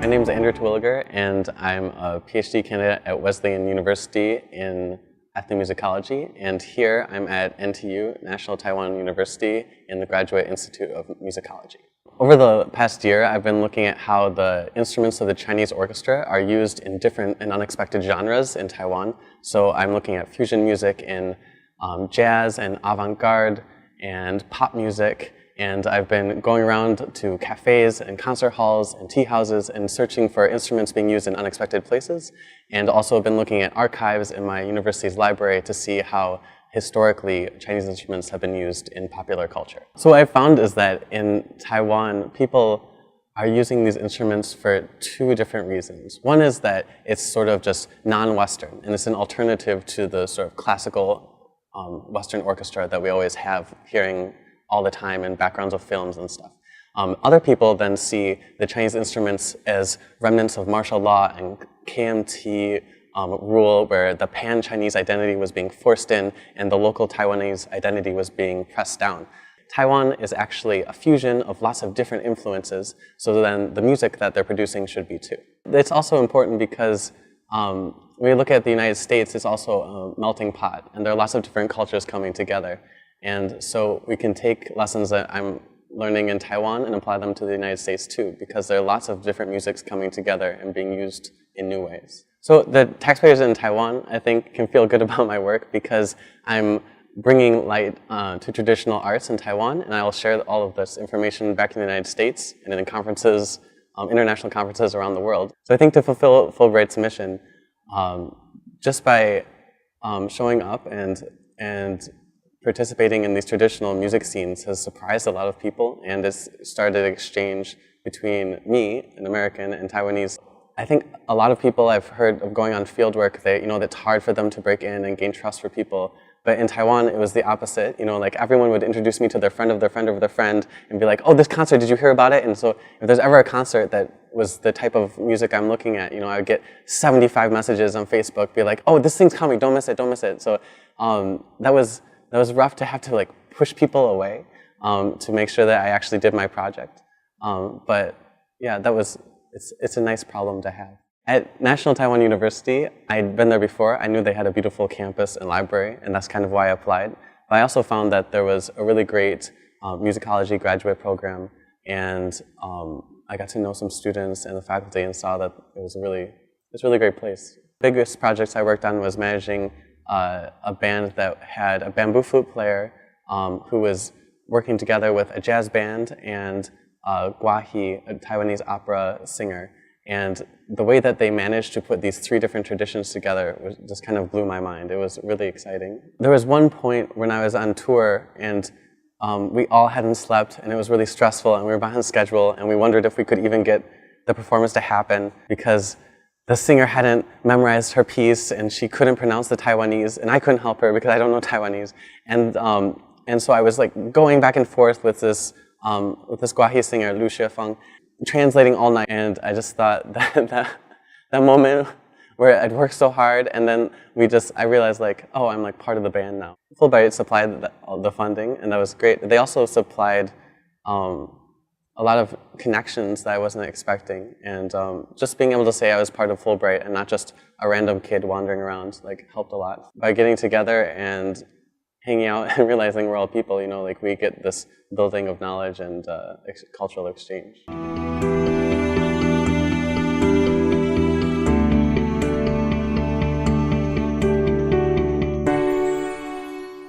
My name is Terwilliger, and I'm a PhD candidate at Wesleyan University in ethnomusicology. And here I'm at NTU, National Taiwan University, in the Graduate Institute of Musicology. Over the past year, I've been looking at how the instruments of the Chinese orchestra are used in different and unexpected genres in Taiwan. So I'm looking at fusion music in jazz and avant-garde and pop music. And I've been going around to cafes and concert halls and tea houses and searching for instruments being used in unexpected places. And also been looking at archives in my university's library to see how historically Chinese instruments have been used in popular culture. So what I've found is that in Taiwan, people are using these instruments for two different reasons. One is that it's sort of just non-Western, and it's an alternative to the sort of classical Western orchestra that we always have hearing all the time in backgrounds of films and stuff. Other people then see the Chinese instruments as remnants of martial law and KMT rule, where the pan-Chinese identity was being forced in and the local Taiwanese identity was being pressed down. Taiwan is actually a fusion of lots of different influences, so then the music that they're producing should be too. It's also important because when we look at the United States, it's also a melting pot, and there are lots of different cultures coming together. And so we can take lessons that I'm learning in Taiwan and apply them to the United States too, because there are lots of different musics coming together and being used in new ways. So the taxpayers in Taiwan, I think, can feel good about my work because I'm bringing light to traditional arts in Taiwan, and I will share all of this information back in the United States and in conferences, international conferences around the world. So I think to fulfill Fulbright's mission, just by showing up and participating in these traditional music scenes has surprised a lot of people, and it's started an exchange between me, an American, and Taiwanese. I think a lot of people I've heard of going on field work, it's hard for them to break in and gain trust for people. But in Taiwan, it was the opposite. Like everyone would introduce me to their friend of their friend of their friend and be like, oh, this concert, did you hear about it? And so if there's ever a concert that was the type of music I'm looking at, I would get 75 messages on Facebook, be like, oh, this thing's coming, don't miss it, don't miss it. So that was rough to have to push people away to make sure that I actually did my project. But yeah, it's a nice problem to have. At National Taiwan University, I'd been there before. I knew they had a beautiful campus and library, and that's kind of why I applied. But I also found that there was a really great musicology graduate program, and I got to know some students and the faculty and saw that it was a really great place. The biggest projects I worked on was managing a band that had a bamboo flute player who was working together with a jazz band and Gua He, a Taiwanese opera singer. And the way that they managed to put these three different traditions together just kind of blew my mind. It was really exciting. There was one point when I was on tour and we all hadn't slept and it was really stressful and we were behind schedule and we wondered if we could even get the performance to happen because the singer hadn't memorized her piece and she couldn't pronounce the Taiwanese and I couldn't help her because I don't know Taiwanese. And so I was going back and forth with this Gua He singer, Lu Xuefeng, translating all night, and I just thought that moment where I'd worked so hard, and then I realized oh, I'm part of the band now. Fulbright supplied the funding, and that was great. They also supplied a lot of connections that I wasn't expecting, and just being able to say I was part of Fulbright and not just a random kid wandering around helped a lot. By getting together and hanging out and realizing we're all people, we get this building of knowledge and cultural exchange.